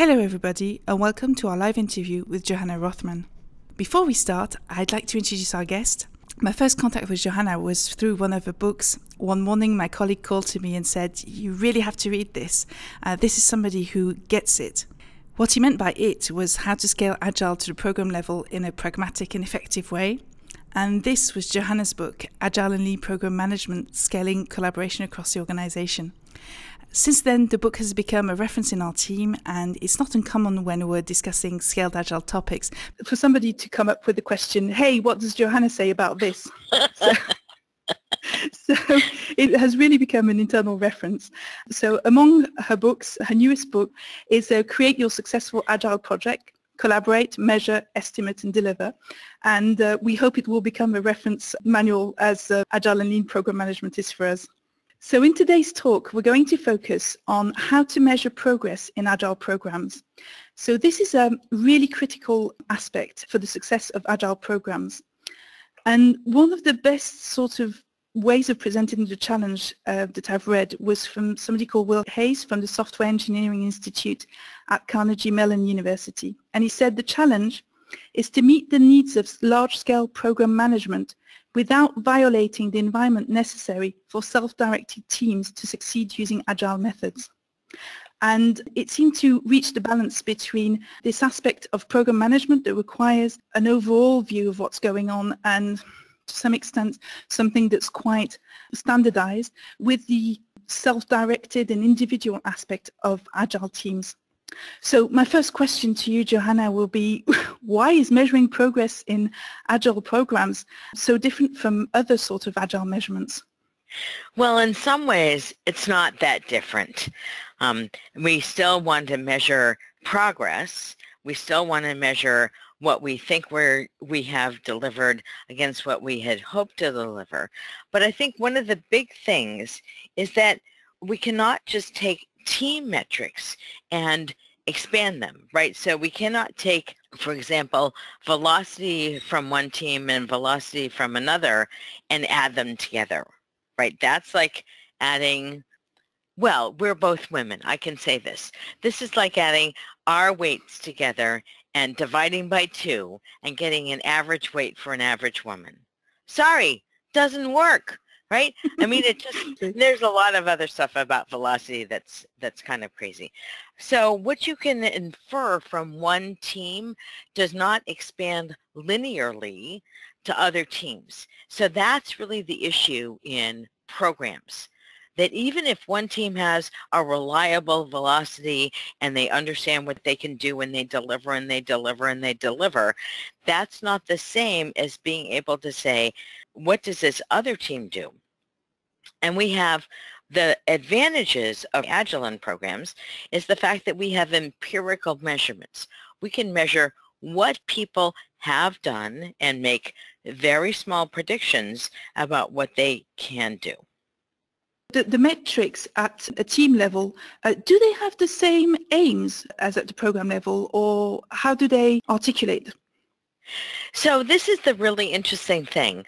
Hello everybody and welcome to our live interview with Johanna Rothman. Before we start, I'd like to introduce our guest. My first contact with Johanna was through one of her books. One morning my colleague called to me and said, "You really have to read this. This is somebody who gets it." What he meant by it was how to scale Agile to the program level in a pragmatic and effective way. And this was Johanna's book, Agile and Lean Program Management, Scaling Collaboration Across the Organization. Since then, the book has become a reference in our team, and it's not uncommon when we're discussing scaled Agile topics for somebody to come up with the question, "Hey, what does Johanna say about this?" So it has really become an internal reference. So among her books, her newest book is Create Your Successful Agile Project, Collaborate, Measure, Estimate and Deliver. And we hope it will become a reference manual as Agile and Lean Program Management is for us. So in today's talk, we're going to focus on how to measure progress in Agile programs. So this is a really critical aspect for the success of Agile programs. And one of the best sort of ways of presenting the challenge that I've read was from somebody called Will Hayes from the Software Engineering Institute at Carnegie Mellon University. And he said the challenge is to meet the needs of large-scale program management without violating the environment necessary for self-directed teams to succeed using Agile methods. And it seemed to reach the balance between this aspect of program management that requires an overall view of what's going on and to some extent something that's quite standardized with the self-directed and individual aspect of Agile teams. So my first question to you, Johanna, will be, why is measuring progress in Agile programs so different from other sort of Agile measurements? Well, in some ways, it's not that different. We still want to measure progress. We still want to measure what we think we have delivered against what we had hoped to deliver. But I think one of the big things is that we cannot just take team metrics and expand them, right? So we cannot take, for example, velocity from one team and velocity from another and add them together, right? That's like adding, well, we're both women. I can say this. This is like adding our weights together and dividing by 2 and getting an average weight for an average woman. Sorry, doesn't work. Right? I mean, there's a lot of other stuff about velocity that's kind of crazy. So what you can infer from one team does not expand linearly to other teams. So that's really the issue in programs, that even if one team has a reliable velocity and they understand what they can do and they deliver and they deliver and they deliver, that's not the same as being able to say, what does this other team do? And we have the advantages of Agile programs is the fact that we have empirical measurements. We can measure what people have done and make very small predictions about what they can do. The metrics at a team level, do they have the same aims as at the program level, or how do they articulate? So this is the really interesting thing.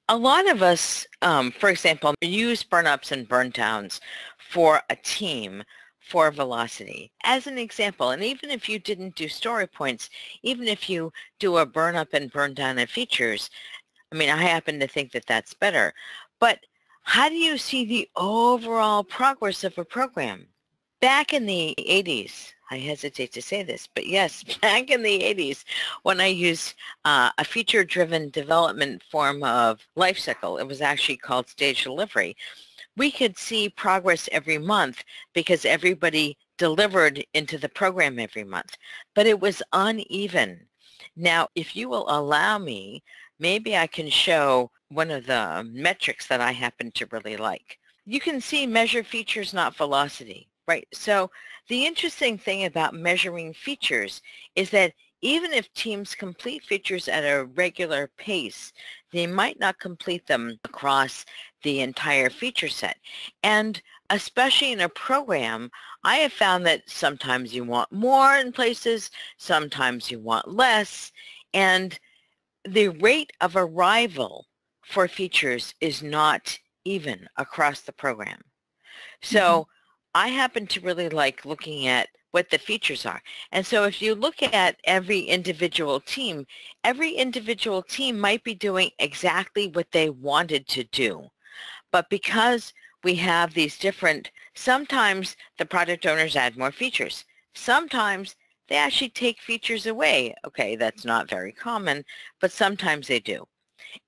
A lot of us, for example, use burn-ups and burn-downs for a team for velocity as an example. And even if you didn't do story points, even if you do a burn-up and burn-down of features, I mean, I happen to think that that's better. But how do you see the overall progress of a program? Back in the 80s, I hesitate to say this, but yes, back in the 80s, when I used a feature-driven development form of lifecycle, it was actually called stage delivery, we could see progress every month because everybody delivered into the program every month, but it was uneven. Now, if you will allow me, maybe I can show one of the metrics that I happen to really like. You can see measure features, not velocity. Right. So the interesting thing about measuring features is that even if teams complete features at a regular pace, they might not complete them across the entire feature set. And especially in a program, I have found that sometimes you want more in places, sometimes you want less, and the rate of arrival for features is not even across the program. So I happen to really like looking at what the features are. And so if you look at every individual team might be doing exactly what they wanted to do. But because we have these different, sometimes the product owners add more features. Sometimes they actually take features away. Okay, that's not very common, but sometimes they do.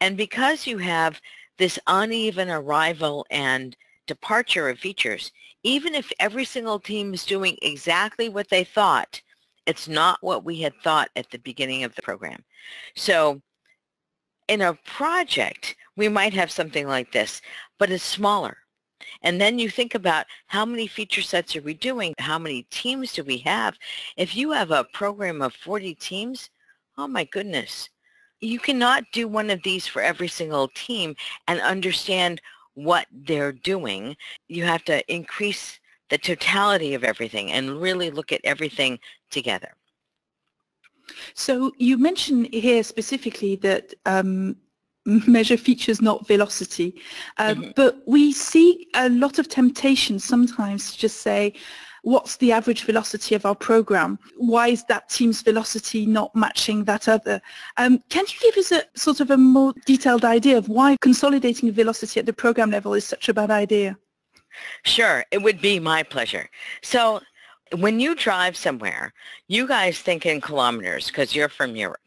And because you have this uneven arrival and departure of features, even if every single team is doing exactly what they thought, it's not what we had thought at the beginning of the program. So in a project, we might have something like this, but it's smaller. And then you think about how many feature sets are we doing? How many teams do we have? If you have a program of 40 teams, oh my goodness, you cannot do one of these for every single team and understand what they're doing. You have to increase the totality of everything and really look at everything together. So you mentioned here specifically that measure features, not velocity. But we see a lot of temptation sometimes to just say, what's the average velocity of our program? Why is that team's velocity not matching that other? Can you give us a sort of a more detailed idea of why consolidating velocity at the program level is such a bad idea? Sure, it would be my pleasure. So when you drive somewhere, you guys think in kilometers because you're from Europe,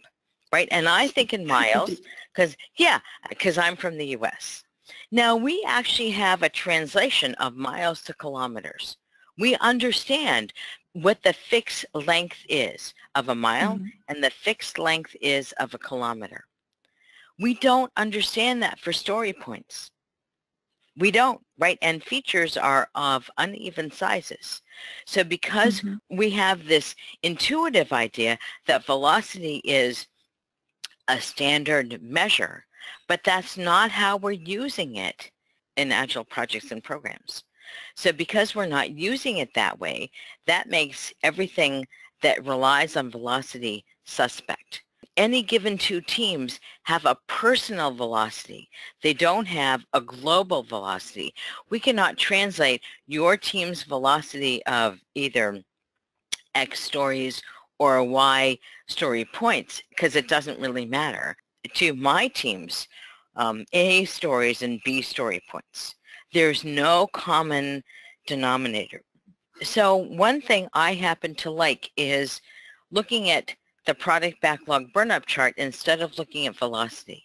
right? And I think in miles because I'm from the US. Now, we actually have a translation of miles to kilometers. We understand what the fixed length is of a mile and the fixed length is of a kilometer. We don't understand that for story points. We don't, right? And features are of uneven sizes. So because we have this intuitive idea that velocity is a standard measure, but that's not how we're using it in Agile projects and programs. So because we're not using it that way, that makes everything that relies on velocity suspect. Any given two teams have a personal velocity. They don't have a global velocity. We cannot translate your team's velocity of either X stories or Y story points because it doesn't really matter to my team's A stories and B story points. There's no common denominator. So one thing I happen to like is looking at the product backlog burn-up chart instead of looking at velocity.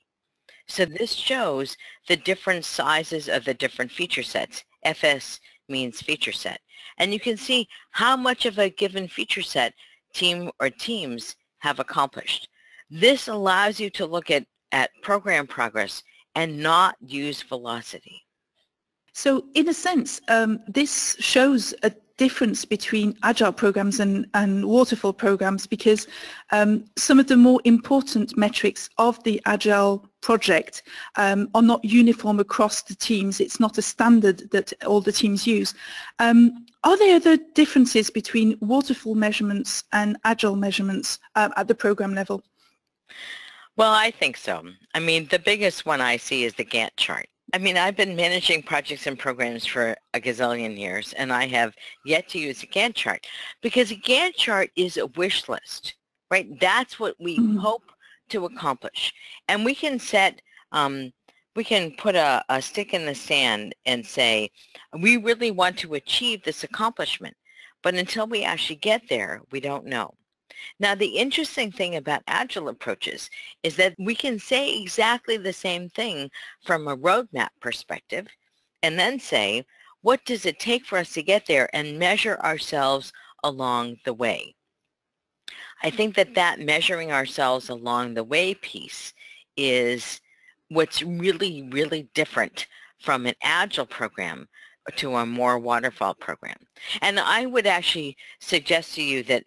So this shows the different sizes of the different feature sets. FS means feature set. And you can see how much of a given feature set team or teams have accomplished. This allows you to look at program progress and not use velocity. So in a sense, this shows a difference between Agile programs and waterfall programs because some of the more important metrics of the Agile project are not uniform across the teams. It's not a standard that all the teams use. Are there other differences between waterfall measurements and Agile measurements at the program level? Well, I think so. I mean, the biggest one I see is the Gantt chart. I mean, I've been managing projects and programs for a gazillion years, and I have yet to use a Gantt chart because a Gantt chart is a wish list, right? That's what we hope to accomplish. And we can set, we can put a stick in the sand and say, we really want to achieve this accomplishment. But until we actually get there, we don't know. Now, the interesting thing about Agile approaches is that we can say exactly the same thing from a roadmap perspective and then say, what does it take for us to get there and measure ourselves along the way? I think that measuring ourselves along the way piece is what's really, really different from an Agile program to a more waterfall program. And I would actually suggest to you that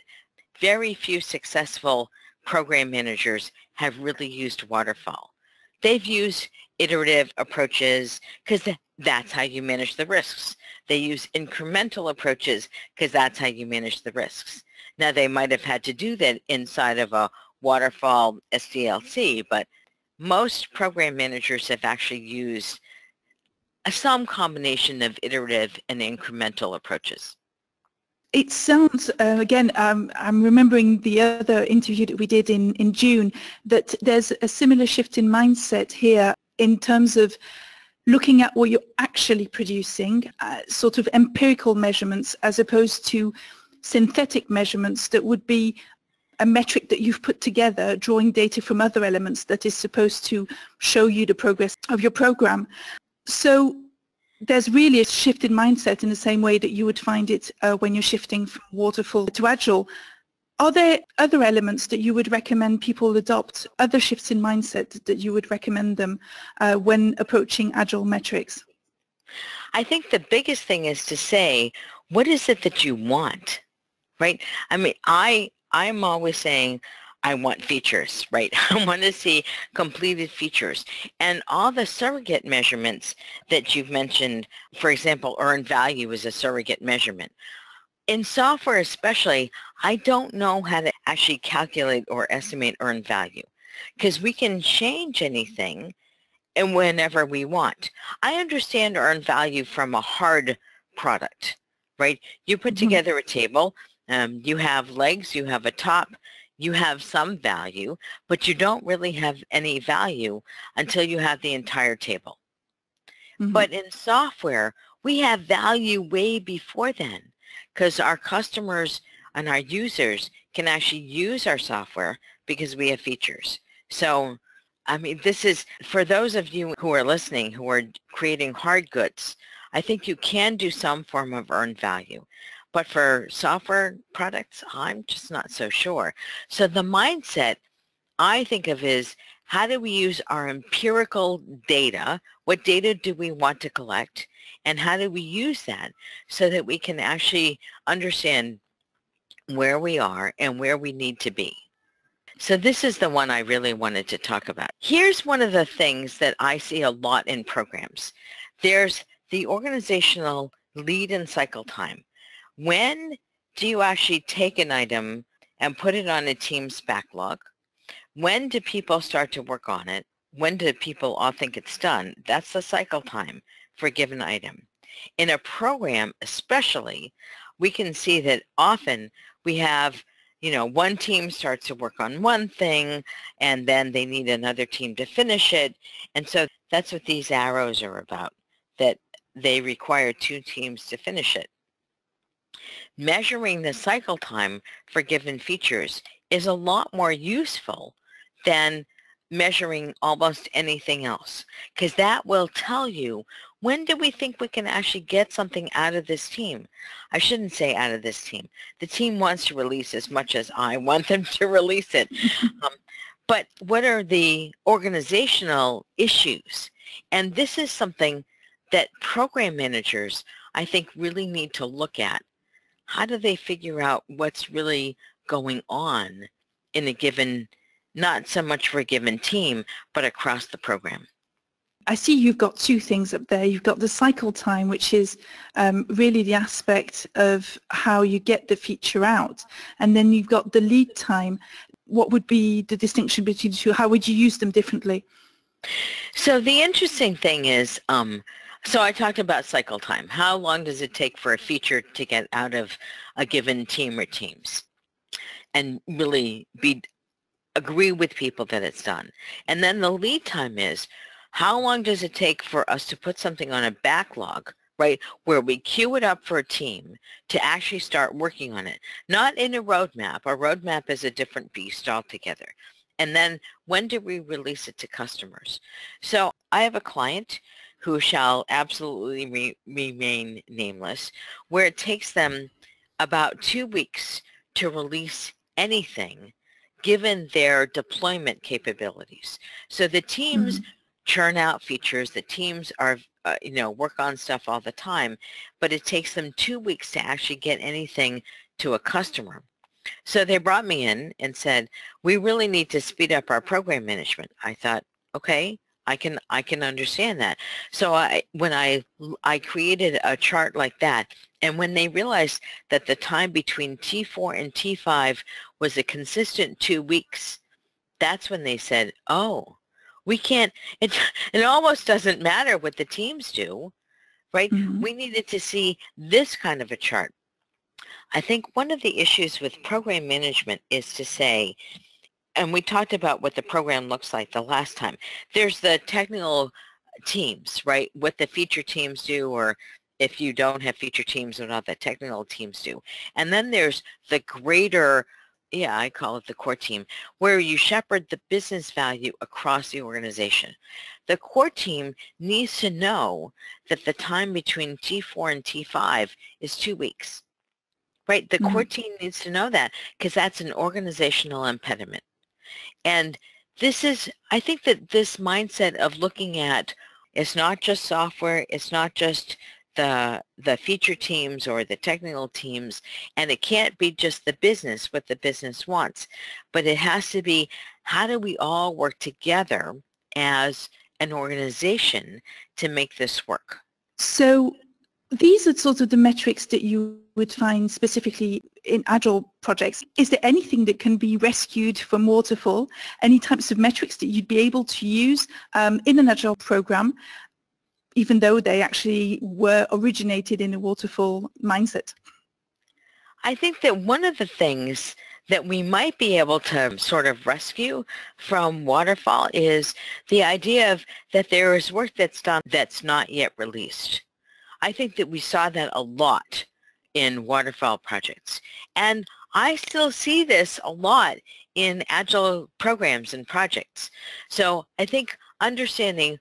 very few successful program managers have really used waterfall. They've used iterative approaches because that's how you manage the risks. They use incremental approaches because that's how you manage the risks. Now, they might have had to do that inside of a waterfall SDLC, but most program managers have actually used some combination of iterative and incremental approaches. It sounds, again, I'm remembering the other interview that we did in June, that there's a similar shift in mindset here in terms of looking at what you're actually producing, sort of empirical measurements as opposed to synthetic measurements that would be a metric that you've put together, drawing data from other elements that is supposed to show you the progress of your program. So there's really a shift in mindset in the same way that you would find it when you're shifting from waterfall to agile. Are there other elements that you would recommend people adopt, other shifts in mindset that you would recommend them when approaching agile metrics? I think the biggest thing is to say, what is it that you want, right? I mean, I'm always saying, I want features, right? I want to see completed features. And all the surrogate measurements that you've mentioned, for example, earned value is a surrogate measurement. In software especially, I don't know how to actually calculate or estimate earned value because we can change anything and whenever we want. I understand earned value from a hard product, right? You put together a table, you have legs, you have a top, you have some value, but you don't really have any value until you have the entire table. But in software, we have value way before then because our customers and our users can actually use our software because we have features. So, I mean, this is, for those of you who are listening, who are creating hard goods, I think you can do some form of earned value. But for software products, I'm just not so sure. So the mindset I think of is, how do we use our empirical data? What data do we want to collect? And how do we use that so that we can actually understand where we are and where we need to be? So this is the one I really wanted to talk about. Here's one of the things that I see a lot in programs. There's the organizational lead and cycle time. When do you actually take an item and put it on a team's backlog? When do people start to work on it? When do people all think it's done? That's the cycle time for a given item. In a program especially, we can see that often we have, you know, one team starts to work on one thing and then they need another team to finish it. And so that's what these arrows are about, that they require two teams to finish it. Measuring the cycle time for given features is a lot more useful than measuring almost anything else, because that will tell you, when do we think we can actually get something out of this team? I shouldn't say out of this team. The team wants to release as much as I want them to release it. But what are the organizational issues? And this is something that program managers, I think, really need to look at. How do they figure out what's really going on in a given, not so much for a given team, but across the program? I see you've got two things up there. You've got the cycle time, which is really the aspect of how you get the feature out. And then you've got the lead time. What would be the distinction between the two? How would you use them differently? So the interesting thing is, so I talked about cycle time. How long does it take for a feature to get out of a given team or teams and really agree with people that it's done? And then the lead time is, how long does it take for us to put something on a backlog, right, where we queue it up for a team to actually start working on it? Not in a roadmap. A roadmap is a different beast altogether. And then when do we release it to customers? So I have a client who shall absolutely remain nameless, where it takes them about 2 weeks to release anything given their deployment capabilities. So the teams churn out features, the teams are, work on stuff all the time, but it takes them 2 weeks to actually get anything to a customer. So they brought me in and said, we really need to speed up our program management. I thought, okay, I can understand that. So when I created a chart like that, and when they realized that the time between T4 and T5 was a consistent 2 weeks, that's when they said, oh, we can't, it almost doesn't matter what the teams do, right? We needed to see this kind of a chart. I think one of the issues with program management is to say, and we talked about what the program looks like the last time, there's the technical teams, right? What the feature teams do, or if you don't have feature teams, what the technical teams do. And then there's the greater, yeah, I call it the core team, where you shepherd the business value across the organization. The core team needs to know that the time between T4 and T5 is 2 weeks, right? The core team needs to know that because that's an organizational impediment. And this is, I think that this mindset of looking at, it's not just software, it's not just the feature teams or the technical teams, and it can't be just the business, what the business wants, but it has to be, how do we all work together as an organization to make this work? So these are sort of the metrics that you would find specifically in Agile projects. Is there anything that can be rescued from Waterfall? Any types of metrics that you'd be able to use in an Agile program, even though they actually were originated in a Waterfall mindset? I think that one of the things that we might be able to sort of rescue from Waterfall is the idea of that there is work that's done that's not yet released. I think that we saw that a lot in Waterfall projects. And I still see this a lot in Agile programs and projects. So I think understanding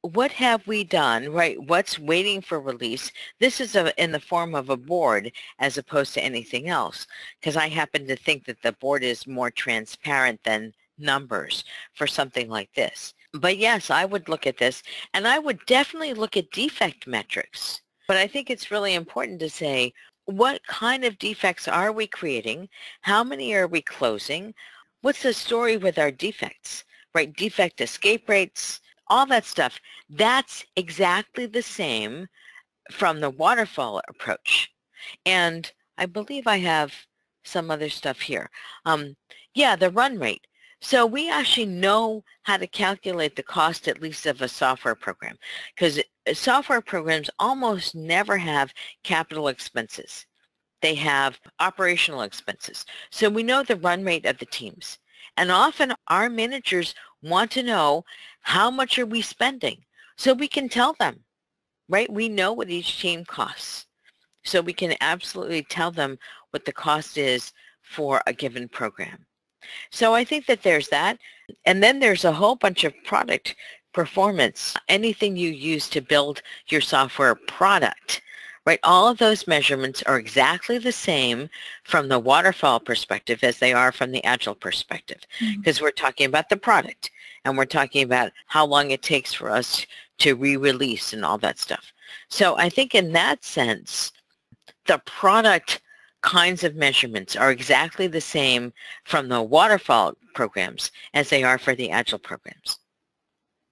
what have we done, right? What's waiting for release? This is in the form of a board as opposed to anything else, because I happen to think that the board is more transparent than numbers for something like this. But yes, I would look at this, and I would definitely look at defect metrics. But I think it's really important to say, what kind of defects are we creating? How many are we closing? What's the story with our defects, right? Defect escape rates, all that stuff. That's exactly the same from the Waterfall approach. And I believe I have some other stuff here. Yeah, the run rate. So we actually know how to calculate the cost, at least of a software program, because software programs almost never have capital expenses. They have operational expenses. So we know the run rate of the teams. And often our managers want to know, how much are we spending? So we can tell them, right? We know what each team costs. So we can absolutely tell them what the cost is for a given program. So I think that there's that. And then there's a whole bunch of product performance, anything you use to build your software product, right? All of those measurements are exactly the same from the Waterfall perspective as they are from the Agile perspective, because we're talking about the product and we're talking about how long it takes for us to re-release and all that stuff. So I think in that sense, the product kinds of measurements are exactly the same from the Waterfall programs as they are for the Agile programs.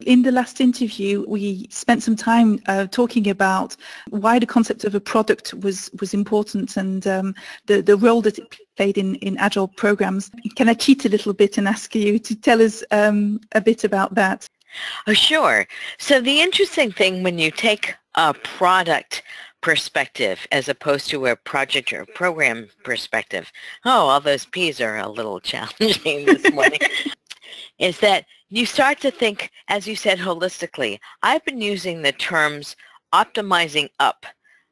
In the last interview, we spent some time talking about why the concept of a product was important, and the role that it played in Agile programs. Can I cheat a little bit and ask you to tell us a bit about that? Oh, sure. So the interesting thing when you take a product perspective as opposed to a project or program perspective, all those P's are a little challenging this morning, is that you start to think, as you said, holistically. I've been using the terms optimizing up,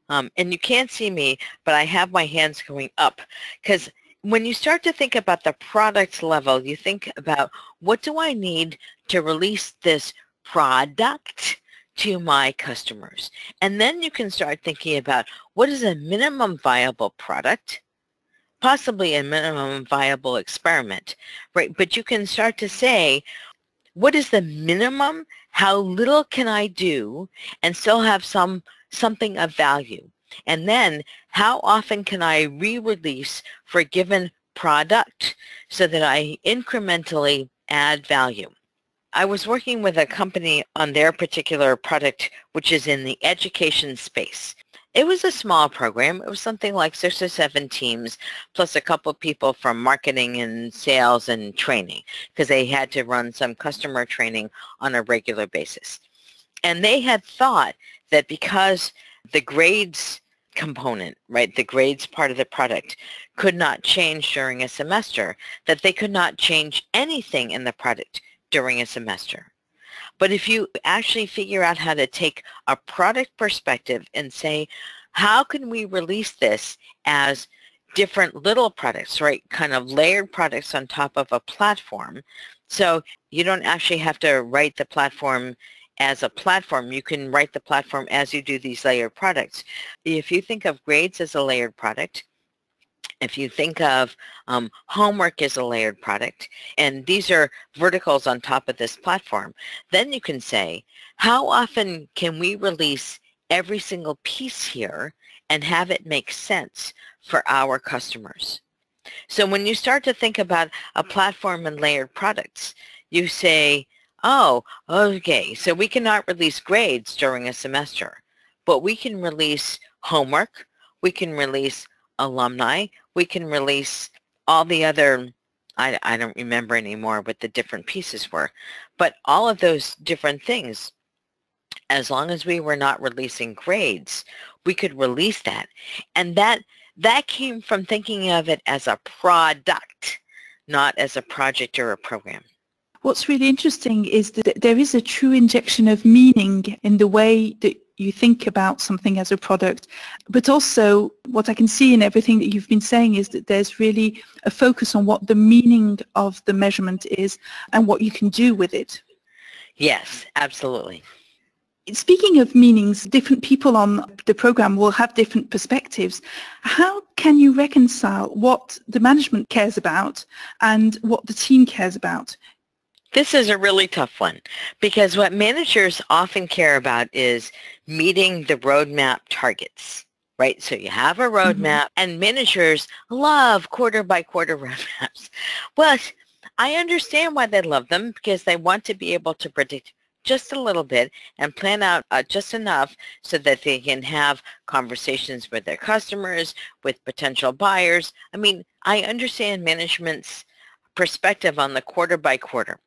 and you can't see me, but I have my hands going up, because when you start to think about the product level, you think about, what do I need to release this product to my customers? And then you can start thinking about, what is a minimum viable product, possibly a minimum viable experiment, right? But you can start to say, what is the minimum? How little can I do and still have something of value? And then how often can I re-release for a given product so that I incrementally add value? I was working with a company on their particular product, which is in the education space. It was a small program. It was something like 6 or 7 teams, plus a couple of people from marketing and sales and training, because they had to run some customer training on a regular basis. And they had thought that because the grades component, right, the grades part of the product, could not change during a semester, that they could not change anything in the product during a semester. But if you actually figure out how to take a product perspective and say, how can we release this as different little products, right, kind of layered products on top of a platform, so you don't actually have to write the platform as a platform. You can write the platform as you do these layered products. If you think of grades as a layered product, if you think of homework as a layered product, and these are verticals on top of this platform, then you can say, how often can we release every single piece here and have it make sense for our customers? So when you start to think about a platform and layered products, you say, oh, okay, so we cannot release grades during a semester, but we can release homework, we can release alumni, we can release all the other, I don't remember anymore what the different pieces were, but all of those different things, as long as we were not releasing grades, we could release that. And that came from thinking of it as a product, not as a project or a program. What's really interesting is that there is a true injection of meaning in the way that you think about something as a product, but also what I can see in everything that you've been saying is that there's really a focus on what the meaning of the measurement is and what you can do with it. Yes, absolutely. Speaking of meanings, different people on the program will have different perspectives. How can you reconcile what the management cares about and what the team cares about? This is a really tough one, because what managers often care about is meeting the roadmap targets, right? So you have a roadmap, and managers love quarter-by-quarter roadmaps. But I understand why they love them, because they want to be able to predict just a little bit and plan out just enough so that they can have conversations with their customers, with potential buyers. I mean, I understand management's perspective on the quarter by quarter.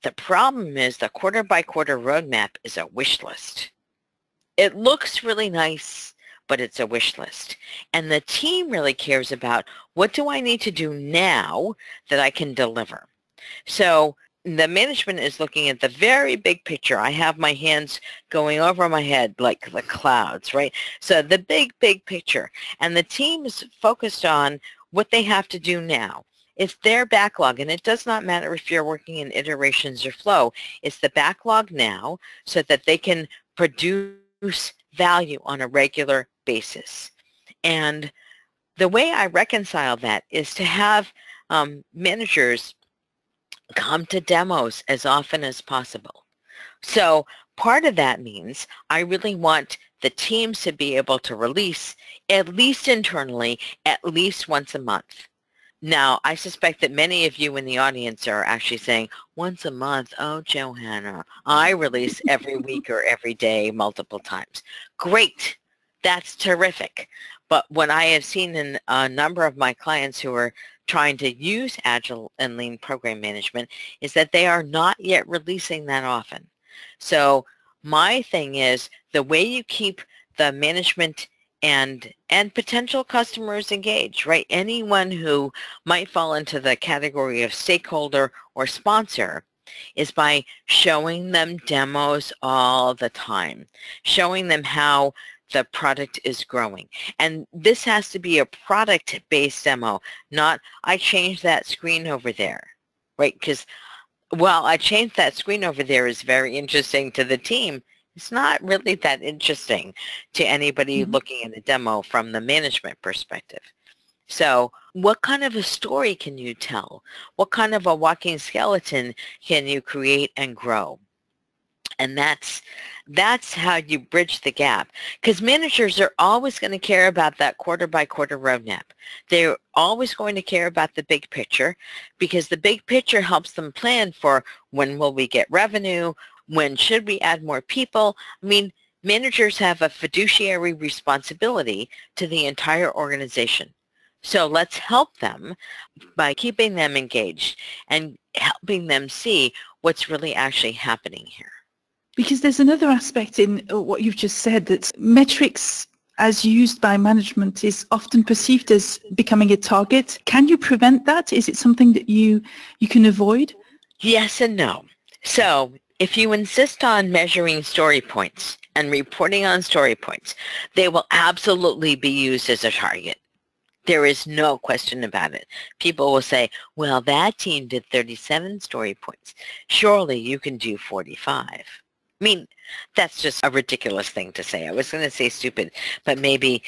The problem is the quarter by quarter roadmap is a wish list. It looks really nice, but it's a wish list. And the team really cares about, what do I need to do now that I can deliver? So the management is looking at the very big picture. I have my hands going over my head like the clouds, right? So the big picture. And the team is focused on what they have to do now. It's their backlog, and it does not matter if you're working in iterations or flow. It's the backlog now so that they can produce value on a regular basis. And the way I reconcile that is to have managers come to demos as often as possible. So part of that means I really want the teams to be able to release, at least internally, at least once a month. Now, I suspect that many of you in the audience are actually saying, once a month, oh, Johanna, I release every week or every day multiple times. Great. That's terrific. But what I have seen in a number of my clients who are trying to use Agile and Lean program management is that they are not yet releasing that often. So my thing is, the way you keep the management and potential customers engaged, right? Anyone who might fall into the category of stakeholder or sponsor is by showing them demos all the time, showing them how the product is growing. And this has to be a product-based demo, not I changed that screen over there, right? Because, well, I changed that screen over there is very interesting to the team. It's not really that interesting to anybody looking at a demo from the management perspective. So what kind of a story can you tell? What kind of a walking skeleton can you create and grow? And that's how you bridge the gap, because managers are always going to care about that quarter by quarter roadmap. They're always going to care about the big picture, because the big picture helps them plan for when will we get revenue, when should we add more people. I mean, managers have a fiduciary responsibility to the entire organization. So let's help them by keeping them engaged and helping them see what's really actually happening here. Because there's another aspect in what you've just said, that metrics as used by management is often perceived as becoming a target. Can you prevent that? Is it something that you can avoid? Yes and no. So if you insist on measuring story points and reporting on story points, they will absolutely be used as a target. There is no question about it. People will say, well, that team did 37 story points. Surely you can do 45. I mean, that's just a ridiculous thing to say. I was going to say stupid, but maybe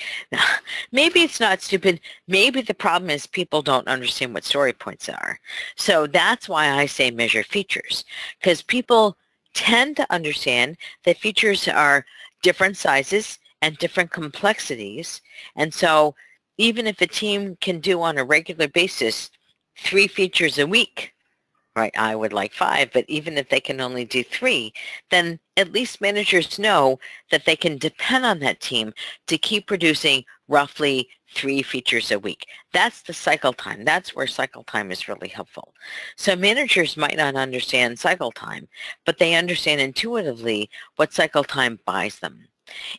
it's not stupid. Maybe the problem is people don't understand what story points are. So that's why I say measure features, because people tend to understand that features are different sizes and different complexities. And so even if a team can do on a regular basis 3 features a week, right, I would like 5, but even if they can only do 3, then at least managers know that they can depend on that team to keep producing roughly 3 features a week. That's the cycle time. That's where cycle time is really helpful. So managers might not understand cycle time, but they understand intuitively what cycle time buys them.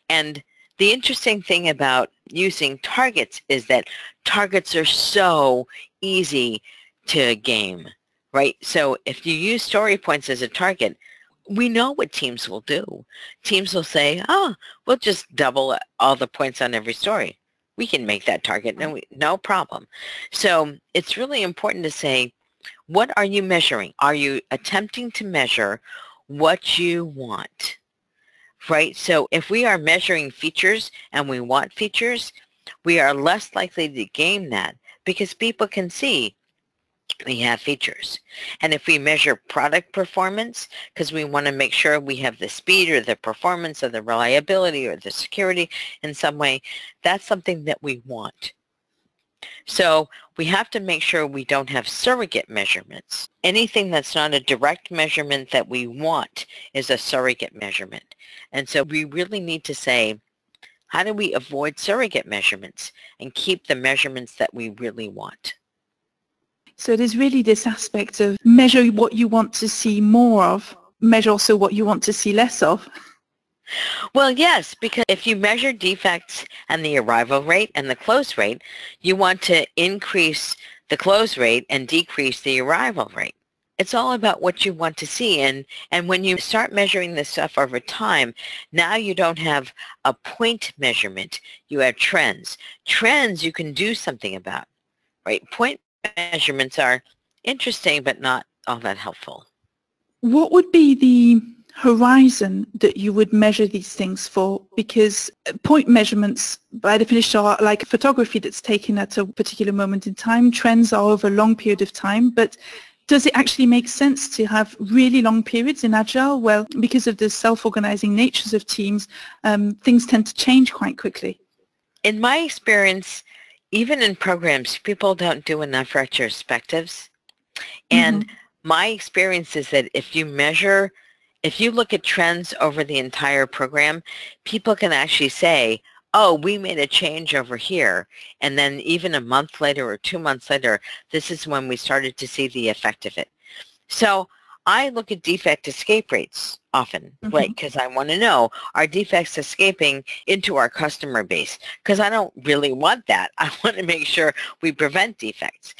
And the interesting thing about using targets is that targets are so easy to game, right? So if you use story points as a target, we know what teams will do. Teams will say, oh, we'll just double all the points on every story. We can make that target, no problem. So it's really important to say, what are you measuring? Are you attempting to measure what you want? Right? So if we are measuring features and we want features, we are less likely to game that because people can see we have features. And if we measure product performance, because we want to make sure we have the speed or the performance or the reliability or the security in some way, that's something that we want. So we have to make sure we don't have surrogate measurements. Anything that's not a direct measurement that we want is a surrogate measurement. And so we really need to say, how do we avoid surrogate measurements and keep the measurements that we really want? So there's really this aspect of measure what you want to see more of, measure also what you want to see less of. Well, yes, because if you measure defects and the arrival rate and the close rate, you want to increase the close rate and decrease the arrival rate. It's all about what you want to see. And when you start measuring this stuff over time, now you don't have a point measurement. You have trends. Trends you can do something about, right? Point measurements are interesting, but not all that helpful. What would be the horizon that you would measure these things for? Because point measurements by definition are like photography that's taken at a particular moment in time. Trends are over a long period of time, but does it actually make sense to have really long periods in Agile? Well, because of the self-organizing natures of teams, things tend to change quite quickly. In my experience, even in programs, people don't do enough retrospectives. And my experience is that if you look at trends over the entire program, people can actually say, oh, we made a change over here. And then even a month later or 2 months later, this is when we started to see the effect of it. So I look at defect escape rates often, right? Because I want to know, are defects escaping into our customer base? Because I don't really want that. I want to make sure we prevent defects.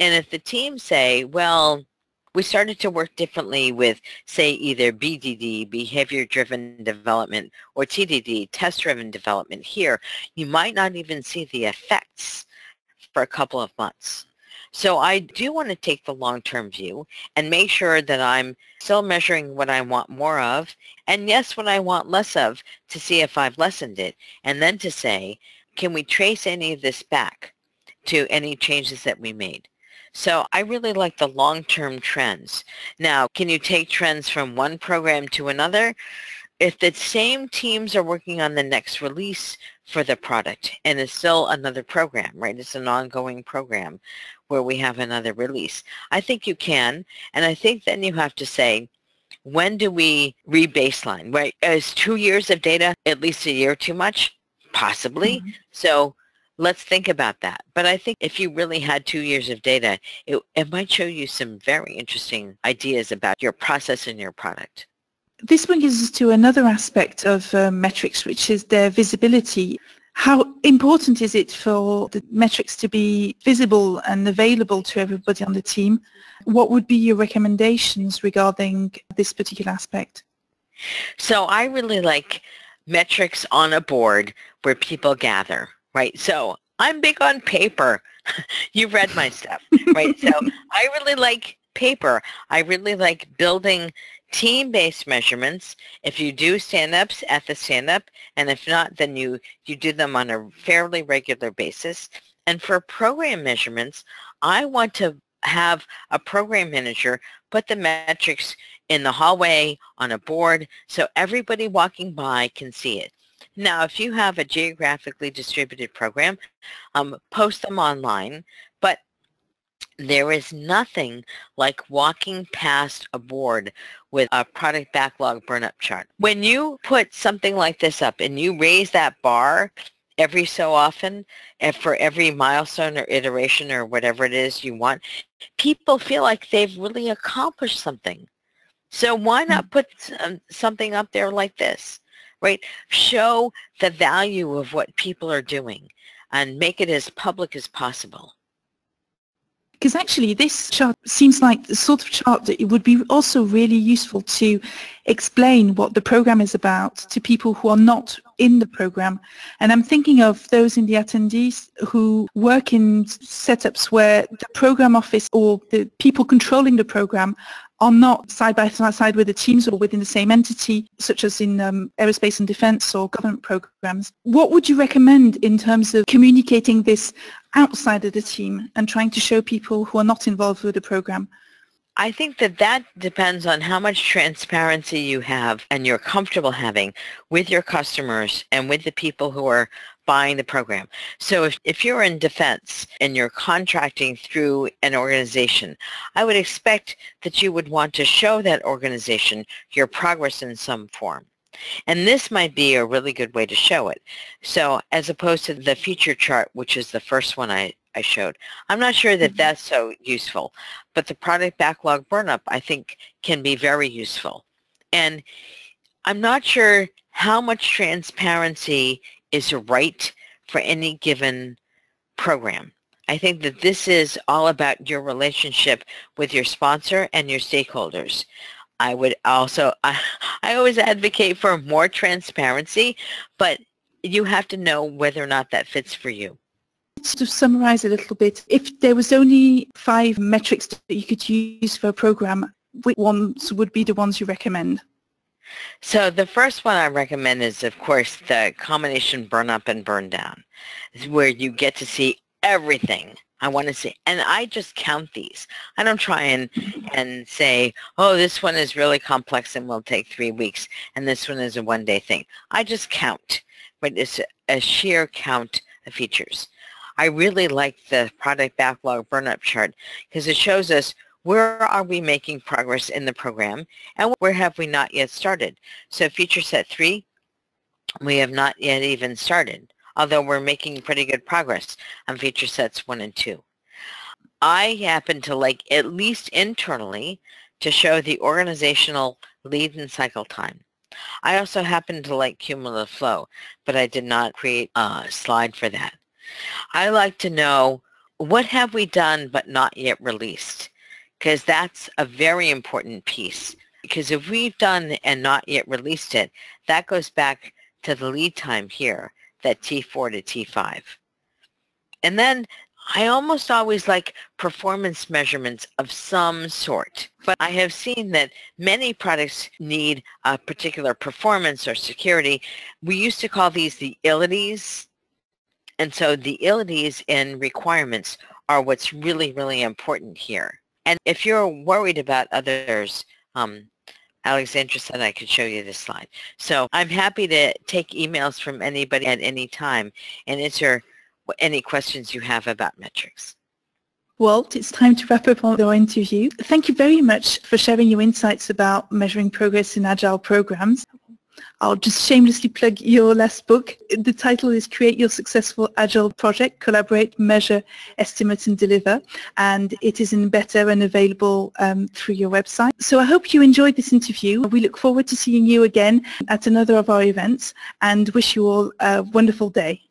And if the team say, well, we started to work differently with, say, either BDD, behavior-driven development, or TDD, test-driven development here, you might not even see the effects for a couple of months. So I do want to take the long-term view and make sure that I'm still measuring what I want more of, and yes, what I want less of, to see if I've lessened it, and then to say, can we trace any of this back to any changes that we made? So I really like the long-term trends. Now, can you take trends from one program to another? If the same teams are working on the next release for the product and it's still another program, right? It's an ongoing program where we have another release. I think you can, and I think then you have to say, when do we re-baseline, right? Is 2 years of data at least a year too much? Possibly. So let's think about that. But I think if you really had 2 years of data, it might show you some very interesting ideas about your process and your product. This brings us to another aspect of metrics, which is their visibility. How important is it for the metrics to be visible and available to everybody on the team? What would be your recommendations regarding this particular aspect? So I really like metrics on a board where people gather, right? So I'm big on paper. You've read my stuff, right? So I really like paper. I really like building team-based measurements. If you do stand-ups at the stand-up, and if not, then you do them on a fairly regular basis. And for program measurements, I want to have a program manager put the metrics in the hallway on a board so everybody walking by can see it. Now, if you have a geographically distributed program, post them online, but there is nothing like walking past a board with a product backlog burn-up chart. When you put something like this up and you raise that bar every so often, and for every milestone or iteration or whatever it is you want, people feel like they've really accomplished something. So why not put something up there like this, right? Show the value of what people are doing and make it as public as possible. Because actually this chart seems like the sort of chart that it would be also really useful to explain what the program is about to people who are not in the program. And I'm thinking of those in the attendees who work in setups where the program office or the people controlling the program are not side by side with the teams or within the same entity, such as in aerospace and defense or government programs. What would you recommend in terms of communicating this outside of the team and trying to show people who are not involved with the program? I think that depends on how much transparency you have and you're comfortable having with your customers and with the people who are buying the program. So if you're in defense and you're contracting through an organization, I would expect that you would want to show that organization your progress in some form. And this might be a really good way to show it. So as opposed to the feature chart, which is the first one I showed, I'm not sure that that's so useful. But the product backlog burnup, I think, can be very useful. And I'm not sure how much transparency is right for any given program. I think that this is all about your relationship with your sponsor and your stakeholders. I would also, I always advocate for more transparency, but you have to know whether or not that fits for you. To summarize a little bit, if there was only 5 metrics that you could use for a program, which ones would be the ones you recommend? So the first one I recommend is, of course, the combination burn up and burn down, where you get to see everything. I want to see, and I just count these. I don't try and say, oh, this one is really complex and will take 3 weeks, and this one is a one-day thing. I just count, but it's a sheer count of features. I really like the product backlog burn-up chart because it shows us where are we making progress in the program and where have we not yet started. So feature set 3, we have not yet even started, although we're making pretty good progress on feature sets 1 and 2. I happen to like, at least internally, to show the organizational lead and cycle time. I also happen to like cumulative flow, but I did not create a slide for that. I like to know what have we done but not yet released, because that's a very important piece. Because if we've done and not yet released it, that goes back to the lead time here, that T4 to T5. And then I almost always like performance measurements of some sort. But I have seen that many products need a particular performance or security. We used to call these the ILITs. And so the ILITs in requirements are what's really, really important here. And if you're worried about others, Alexandra said I could show you this slide. So I'm happy to take emails from anybody at any time and answer any questions you have about metrics. Walt, it's time to wrap up our interview. Thank you very much for sharing your insights about measuring progress in Agile programs. I'll just shamelessly plug your last book. The title is Create Your Successful Agile Project, Collaborate, Measure, Estimate and Deliver, and it is in beta and available through your website. So I hope you enjoyed this interview. We look forward to seeing you again at another of our events and wish you all a wonderful day.